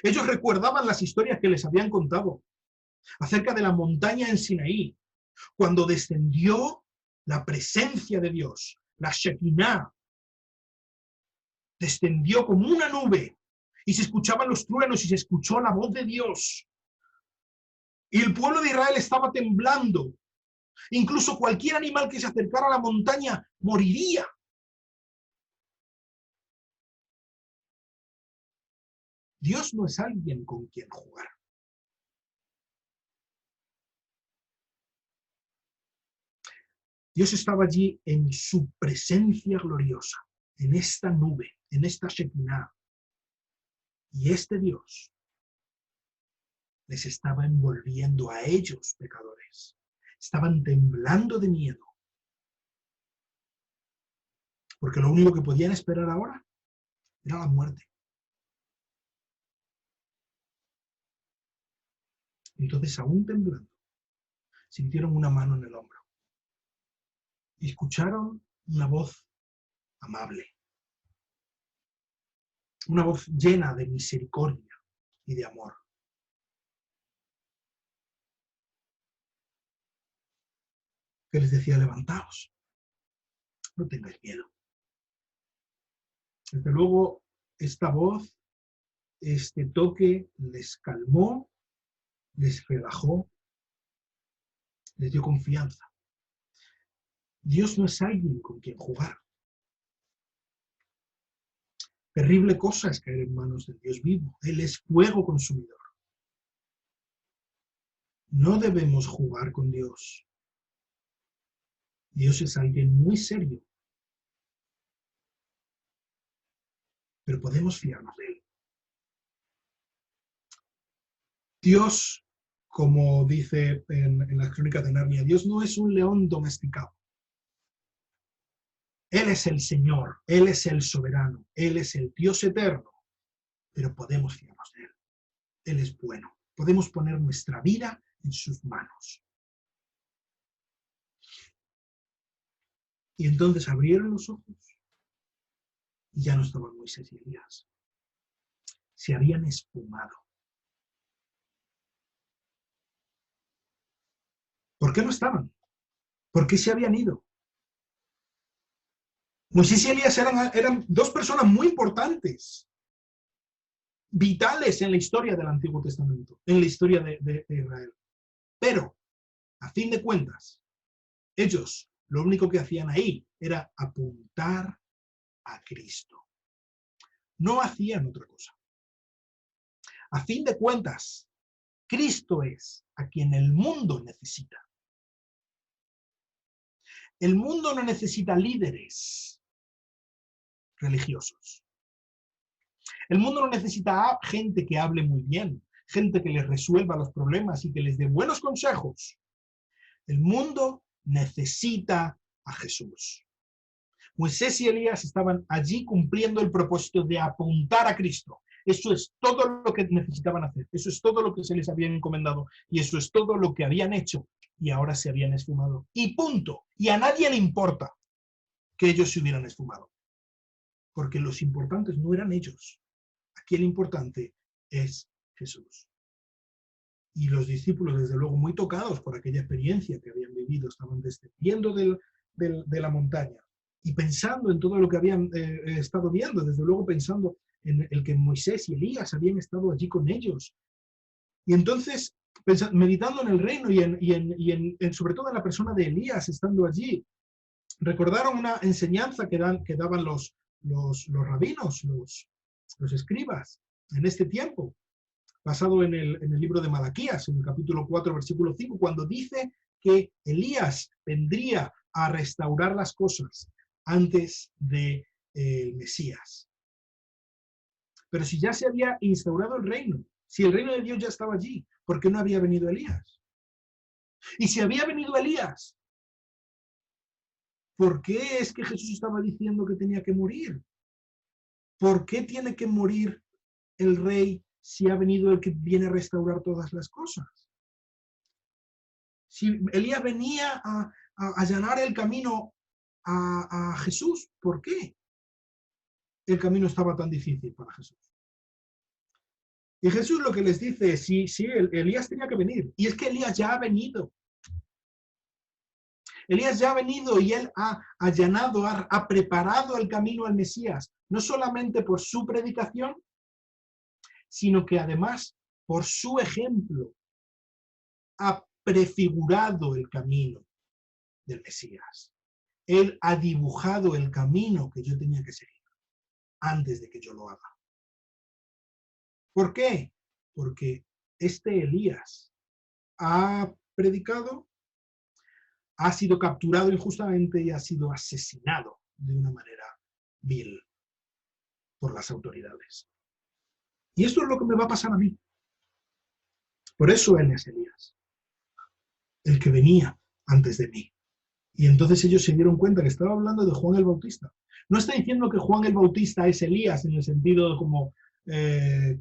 Ellos recordaban las historias que les habían contado acerca de la montaña en Sinaí, cuando descendió la presencia de Dios, la Shekinah, descendió como una nube y se escuchaban los truenos y se escuchó la voz de Dios. Y el pueblo de Israel estaba temblando. Incluso cualquier animal que se acercara a la montaña moriría. Dios no es alguien con quien jugar. Dios estaba allí en su presencia gloriosa, en esta nube, en esta Shekinah. Y este Dios les estaba envolviendo a ellos, pecadores. Estaban temblando de miedo. Porque lo único que podían esperar ahora era la muerte. Entonces, aún temblando, sintieron una mano en el hombro. Y escucharon una voz amable. Una voz llena de misericordia y de amor. Que les decía: levantaos, no tengáis miedo. Desde luego, esta voz, este toque, les calmó, les relajó, les dio confianza. Dios no es alguien con quien jugar. Terrible cosa es caer en manos del Dios vivo. Él es fuego consumidor. No debemos jugar con Dios. Dios es alguien muy serio. Pero podemos fiarnos de él. Dios, como dice en las crónicas de Narnia, Dios no es un león domesticado. Él es el Señor, Él es el soberano, Él es el Dios eterno, pero podemos fiarnos de Él. Él es bueno. Podemos poner nuestra vida en sus manos. Y entonces abrieron los ojos y ya no estaban Moisés y Elías. Se habían esfumado. ¿Por qué no estaban? ¿Por qué se habían ido? Moisés y Elías eran dos personas muy importantes, vitales en la historia del Antiguo Testamento, en la historia de Israel. Pero, a fin de cuentas, ellos lo único que hacían ahí era apuntar a Cristo. No hacían otra cosa. A fin de cuentas, Cristo es a quien el mundo necesita. El mundo no necesita líderes religiosos. El mundo no necesita gente que hable muy bien, gente que les resuelva los problemas y que les dé buenos consejos. El mundo necesita a Jesús. Moisés y Elías estaban allí cumpliendo el propósito de apuntar a Cristo. Eso es todo lo que necesitaban hacer. Eso es todo lo que se les había encomendado. Y eso es todo lo que habían hecho. Y ahora se habían esfumado. Y punto. Y a nadie le importa que ellos se hubieran esfumado. Porque los importantes no eran ellos. Aquí el importante es Jesús. Y los discípulos, desde luego, muy tocados por aquella experiencia que habían vivido, estaban descendiendo de la montaña y pensando en todo lo que habían estado viendo, desde luego pensando en el que Moisés y Elías habían estado allí con ellos. Y entonces, meditando en el reino y sobre todo en la persona de Elías estando allí, recordaron una enseñanza que daban los rabinos, los escribas, en este tiempo, basado en el libro de Malaquías, en el capítulo 4, versículo 5, cuando dice que Elías vendría a restaurar las cosas antes del Mesías. Pero si ya se había instaurado el reino, si el reino de Dios ya estaba allí, ¿por qué no había venido Elías? Y si había venido Elías, ¿por qué es que Jesús estaba diciendo que tenía que morir? ¿Por qué tiene que morir el rey si ha venido el que viene a restaurar todas las cosas? Si Elías venía a allanar el camino a Jesús, ¿por qué el camino estaba tan difícil para Jesús? Y Jesús lo que les dice es, sí, Elías tenía que venir. Y es que Elías ya ha venido. Elías ya ha venido y él ha allanado, ha preparado el camino al Mesías, no solamente por su predicación, sino que además por su ejemplo ha prefigurado el camino del Mesías. Él ha dibujado el camino que yo tenía que seguir antes de que yo lo haga. ¿Por qué? Porque este Elías ha predicado, ha sido capturado injustamente y ha sido asesinado de una manera vil por las autoridades. Y esto es lo que me va a pasar a mí. Por eso él es Elías, el que venía antes de mí. Y entonces ellos se dieron cuenta que estaba hablando de Juan el Bautista. No está diciendo que Juan el Bautista es Elías en el sentido como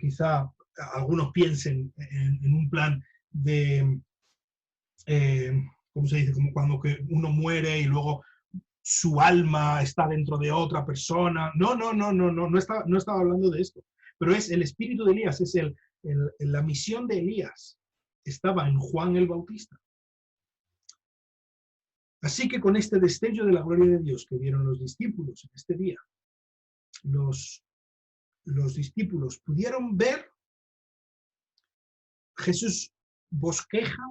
quizá algunos piensen en un plan de, ¿cómo se dice? Como cuando que uno muere y luego su alma está dentro de otra persona. No estaba hablando de esto. Pero es el espíritu de Elías, es la misión de Elías. Estaba en Juan el Bautista. Así que con este destello de la gloria de Dios que vieron los discípulos en este día, los discípulos pudieron ver, Jesús bosqueja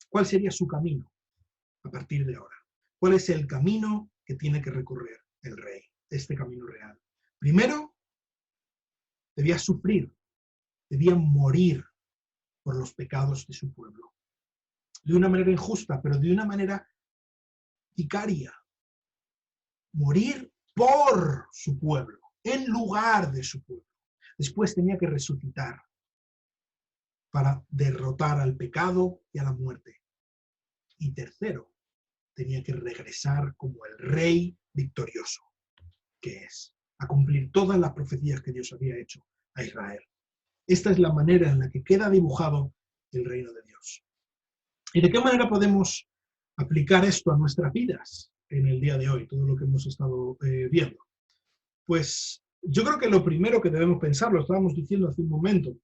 cuál sería su camino a partir de ahora. ¿Cuál es el camino que tiene que recorrer el rey? Este camino real. Primero, debía sufrir, debía morir por los pecados de su pueblo. De una manera injusta, pero de una manera vicaria. Morir por su pueblo, en lugar de su pueblo. Después tenía que resucitar para derrotar al pecado y a la muerte. Y tercero, tenía que regresar como el rey victorioso, que es, a cumplir todas las profecías que Dios había hecho a Israel. Esta es la manera en la que queda dibujado el reino de Dios. ¿Y de qué manera podemos aplicar esto a nuestras vidas en el día de hoy, todo lo que hemos estado viendo? Pues yo creo que lo primero que debemos pensar, lo estábamos diciendo hace un momento,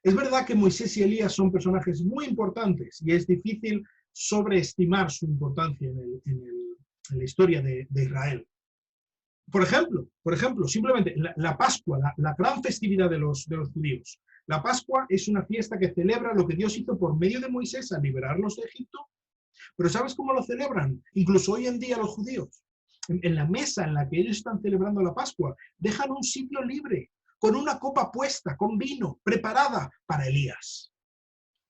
es verdad que Moisés y Elías son personajes muy importantes y es difícil sobreestimar su importancia en la historia de Israel. Por ejemplo, simplemente la Pascua, la gran festividad de los judíos. La Pascua es una fiesta que celebra lo que Dios hizo por medio de Moisés al liberarlos de Egipto. Pero ¿sabes cómo lo celebran? Incluso hoy en día los judíos. En la mesa en la que ellos están celebrando la Pascua, dejan un sitio libre, con una copa puesta, con vino, preparada para Elías.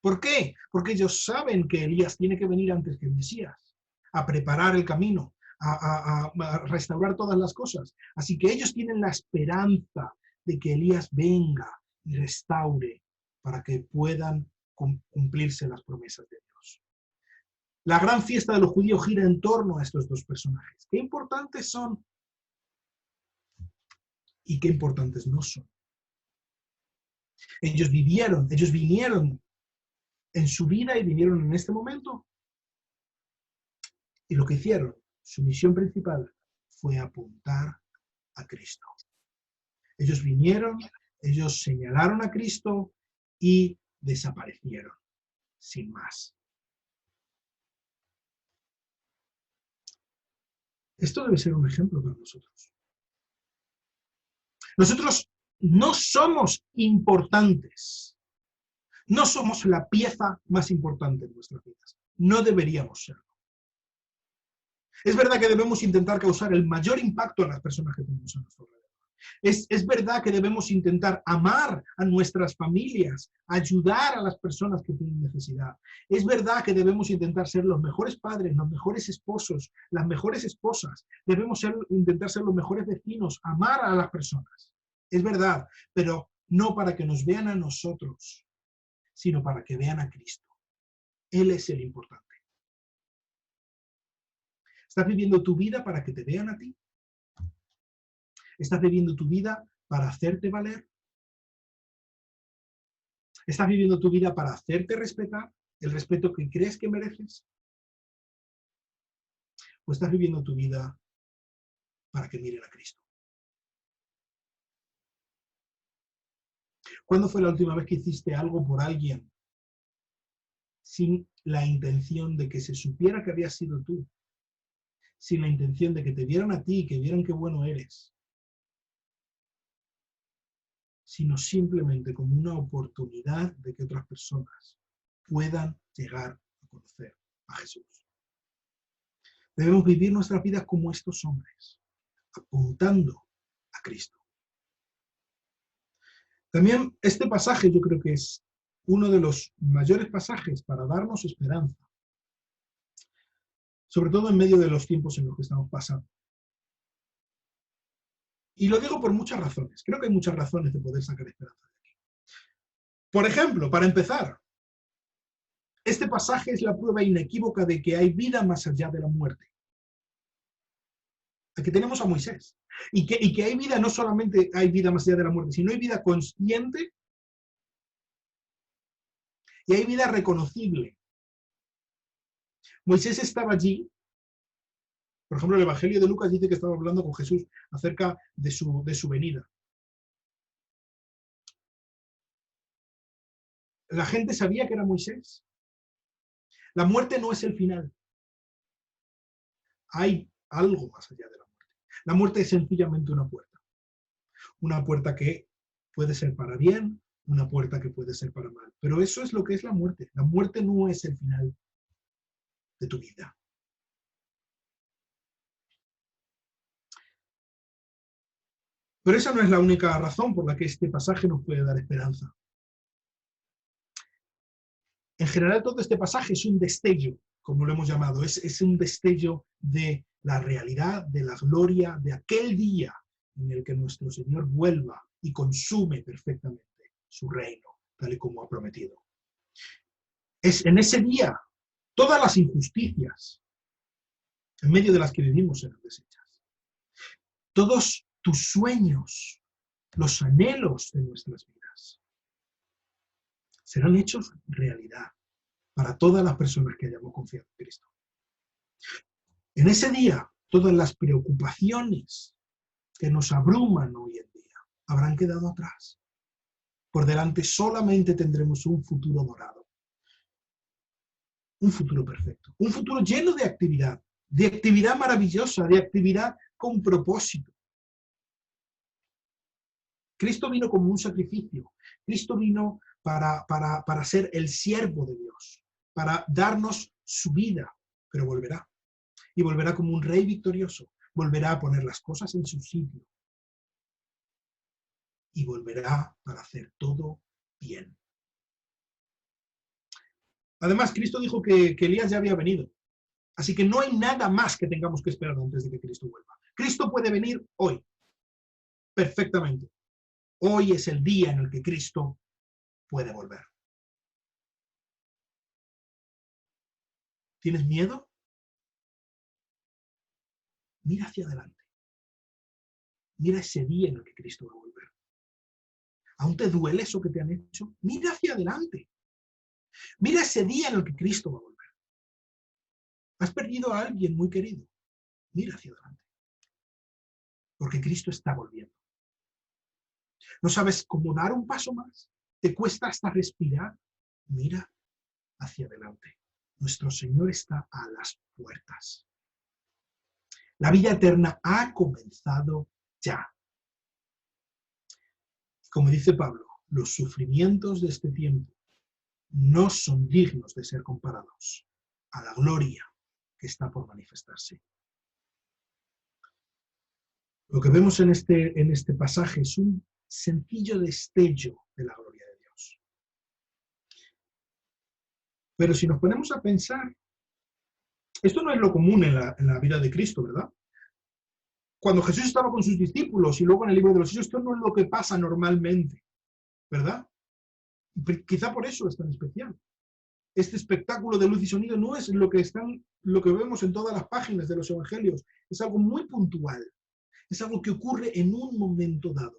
¿Por qué? Porque ellos saben que Elías tiene que venir antes que el Mesías, a preparar el camino, a restaurar todas las cosas. Así que ellos tienen la esperanza de que Elías venga y restaure para que puedan cumplirse las promesas de Dios. La gran fiesta de los judíos gira en torno a estos dos personajes. ¿Qué importantes son? ¿Y qué importantes no son? Ellos vinieron en su vida y vinieron en este momento. Y lo que hicieron, su misión principal, fue apuntar a Cristo. Ellos vinieron, ellos señalaron a Cristo y desaparecieron, sin más. Esto debe ser un ejemplo para nosotros. Nosotros no somos importantes. No somos la pieza más importante de nuestras vidas. No deberíamos serlo. Es verdad que debemos intentar causar el mayor impacto en las personas que tenemos a nuestro alrededor. Es verdad que debemos intentar amar a nuestras familias, ayudar a las personas que tienen necesidad. Es verdad que debemos intentar ser los mejores padres, los mejores esposos, las mejores esposas. Debemos intentar ser los mejores vecinos, amar a las personas. Es verdad, pero no para que nos vean a nosotros, sino para que vean a Cristo. Él es el importante. ¿Estás viviendo tu vida para que te vean a ti? ¿Estás viviendo tu vida para hacerte valer? ¿Estás viviendo tu vida para hacerte respetar? ¿El respeto que crees que mereces? ¿O estás viviendo tu vida para que miren a Cristo? ¿Cuándo fue la última vez que hiciste algo por alguien sin la intención de que se supiera que habías sido tú? Sin la intención de que te vieran a ti, que vieran qué bueno eres, sino simplemente como una oportunidad de que otras personas puedan llegar a conocer a Jesús. Debemos vivir nuestras vidas como estos hombres, apuntando a Cristo. También este pasaje yo creo que es uno de los mayores pasajes para darnos esperanza, sobre todo en medio de los tiempos en los que estamos pasando. Y lo digo por muchas razones. Creo que hay muchas razones de poder sacar esperanza de aquí. Por ejemplo, para empezar, este pasaje es la prueba inequívoca de que hay vida más allá de la muerte. Aquí tenemos a Moisés. Y que hay vida, no solamente hay vida más allá de la muerte, sino hay vida consciente y hay vida reconocible. Moisés estaba allí. Por ejemplo, el Evangelio de Lucas dice que estaba hablando con Jesús acerca de su venida. La gente sabía que era Moisés. La muerte no es el final. Hay algo más allá de la muerte. La muerte es sencillamente una puerta. Una puerta que puede ser para bien, una puerta que puede ser para mal. Pero eso es lo que es la muerte. La muerte no es el final de tu vida. Pero esa no es la única razón por la que este pasaje nos puede dar esperanza. En general, todo este pasaje es un destello, como lo hemos llamado, es un destello de la realidad, de la gloria, de aquel día en el que nuestro Señor vuelva y consume perfectamente su reino, tal y como ha prometido. Es en ese día todas las injusticias en medio de las que vivimos serán deshechas. Todos tus sueños, los anhelos de nuestras vidas serán hechos realidad para todas las personas que hayamos confiado en Cristo. En ese día, todas las preocupaciones que nos abruman hoy en día habrán quedado atrás. Por delante solamente tendremos un futuro dorado, un futuro perfecto, un futuro lleno de actividad maravillosa, de actividad con propósito. Cristo vino como un sacrificio. Cristo vino para ser el siervo de Dios, para darnos su vida, pero volverá. Y volverá como un rey victorioso. Volverá a poner las cosas en su sitio. Y volverá para hacer todo bien. Además, Cristo dijo que Elías ya había venido. Así que no hay nada más que tengamos que esperar antes de que Cristo vuelva. Cristo puede venir hoy, perfectamente. Hoy es el día en el que Cristo puede volver. ¿Tienes miedo? Mira hacia adelante. Mira ese día en el que Cristo va a volver. ¿Aún te duele eso que te han hecho? Mira hacia adelante. Mira ese día en el que Cristo va a volver. Has perdido a alguien muy querido. Mira hacia adelante. Porque Cristo está volviendo. ¿No sabes cómo dar un paso más? ¿Te cuesta hasta respirar? Mira hacia adelante. Nuestro Señor está a las puertas. La vida eterna ha comenzado ya. Como dice Pablo, los sufrimientos de este tiempo no son dignos de ser comparados a la gloria que está por manifestarse. Lo que vemos en este pasaje es un sencillo destello de la gloria de Dios. Pero si nos ponemos a pensar, esto no es lo común en la vida de Cristo, ¿verdad? Cuando Jesús estaba con sus discípulos y luego en el libro de los Hechos, esto no es lo que pasa normalmente, ¿verdad? Quizá por eso es tan especial. Este espectáculo de luz y sonido no es lo que vemos en todas las páginas de los evangelios. Es algo muy puntual. Es algo que ocurre en un momento dado.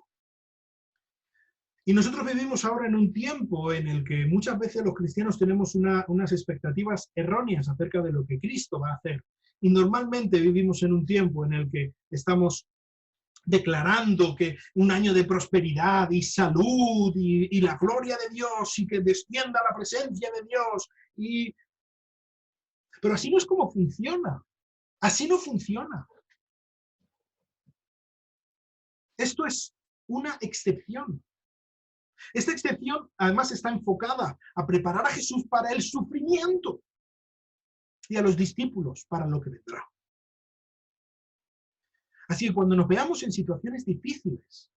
Y nosotros vivimos ahora en un tiempo en el que muchas veces los cristianos tenemos unas expectativas erróneas acerca de lo que Cristo va a hacer. Y normalmente vivimos en un tiempo en el que estamos declarando que un año de prosperidad y salud y la gloria de Dios y que descienda la presencia de Dios. Pero así no es como funciona. Así no funciona. Esto es una excepción. Esta excepción además está enfocada a preparar a Jesús para el sufrimiento y a los discípulos para lo que vendrá. Así que cuando nos veamos en situaciones difíciles,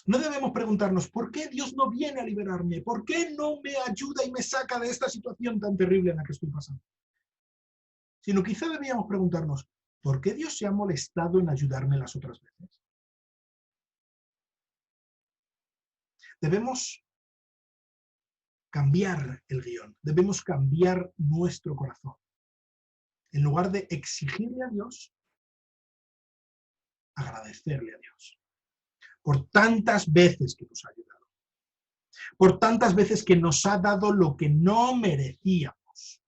no debemos preguntarnos, ¿por qué Dios no viene a liberarme? ¿Por qué no me ayuda y me saca de esta situación tan terrible en la que estoy pasando? Sino quizá deberíamos preguntarnos, ¿por qué Dios se ha molestado en ayudarme las otras veces? Debemos cambiar el guión, debemos cambiar nuestro corazón. En lugar de exigirle a Dios, agradecerle a Dios por tantas veces que nos ha ayudado, por tantas veces que nos ha dado lo que no merecíamos,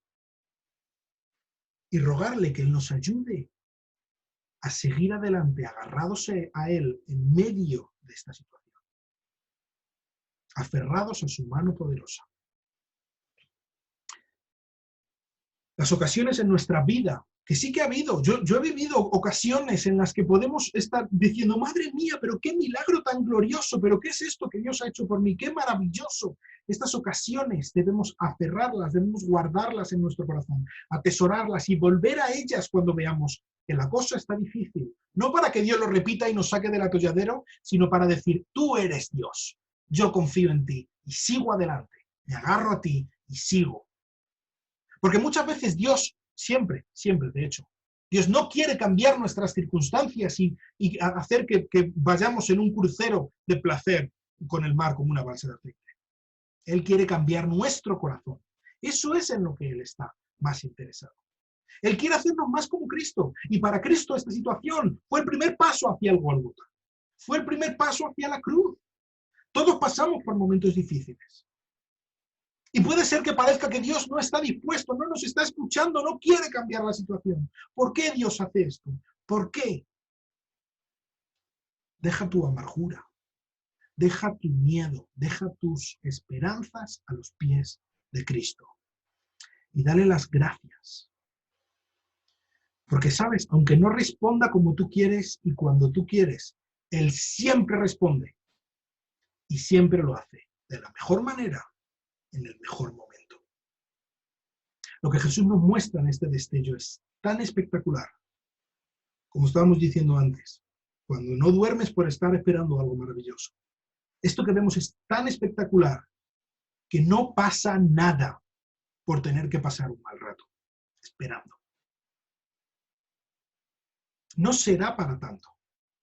y rogarle que Él nos ayude a seguir adelante, agarrados a Él en medio de esta situación, aferrados a su mano poderosa. Las ocasiones en nuestra vida, que sí que ha habido, yo he vivido ocasiones en las que podemos estar diciendo, madre mía, pero qué milagro tan glorioso, pero qué es esto que Dios ha hecho por mí, qué maravilloso. Estas ocasiones debemos aferrarlas, debemos guardarlas en nuestro corazón, atesorarlas y volver a ellas cuando veamos que la cosa está difícil. No para que Dios lo repita y nos saque del atolladero, sino para decir, tú eres Dios, yo confío en ti y sigo adelante, me agarro a ti y sigo. Porque muchas veces Dios, siempre, de hecho, Dios no quiere cambiar nuestras circunstancias y hacer que vayamos en un crucero de placer con el mar como una balsa de aceite. Él quiere cambiar nuestro corazón. Eso es en lo que Él está más interesado. Él quiere hacernos más como Cristo. Y para Cristo esta situación fue el primer paso hacia el Gólgota. Fue el primer paso hacia la cruz. Todos pasamos por momentos difíciles. Y puede ser que parezca que Dios no está dispuesto, no nos está escuchando, no quiere cambiar la situación. ¿Por qué Dios hace esto? ¿Por qué? Deja tu amargura, deja tu miedo, deja tus esperanzas a los pies de Cristo. Y dale las gracias. Porque sabes, aunque no responda como tú quieres y cuando tú quieres, Él siempre responde. Y siempre lo hace de la mejor manera, en el mejor momento. Lo que Jesús nos muestra en este destello es tan espectacular, como estábamos diciendo antes, cuando no duermes por estar esperando algo maravilloso. Esto que vemos es tan espectacular que no pasa nada por tener que pasar un mal rato, esperando. No será para tanto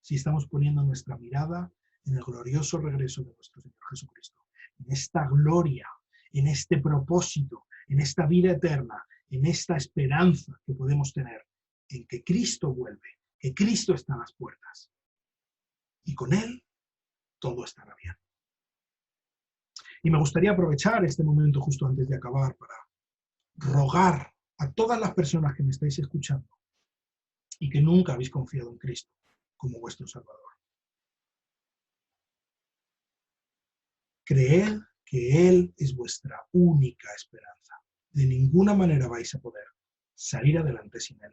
si estamos poniendo nuestra mirada en el glorioso regreso de nuestro Señor Jesucristo, en esta gloria, en este propósito, en esta vida eterna, en esta esperanza que podemos tener, en que Cristo vuelve, que Cristo está a las puertas. Y con Él todo estará bien. Y me gustaría aprovechar este momento justo antes de acabar para rogar a todas las personas que me estáis escuchando y que nunca habéis confiado en Cristo como vuestro Salvador. Creed que Él es vuestra única esperanza. De ninguna manera vais a poder salir adelante sin Él.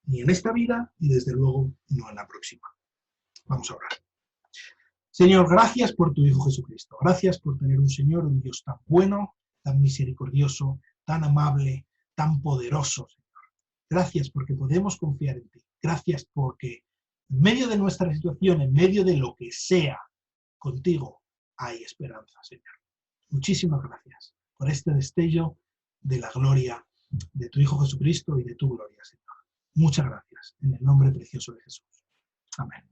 Ni en esta vida, y desde luego no en la próxima. Vamos a orar. Señor, gracias por tu Hijo Jesucristo. Gracias por tener un Señor, un Dios tan bueno, tan misericordioso, tan amable, tan poderoso, Señor. Gracias porque podemos confiar en ti. Gracias porque en medio de nuestra situación, en medio de lo que sea, contigo hay esperanza, Señor. Muchísimas gracias por este destello de la gloria de tu Hijo Jesucristo y de tu gloria, Señor. Muchas gracias, en el nombre precioso de Jesús. Amén.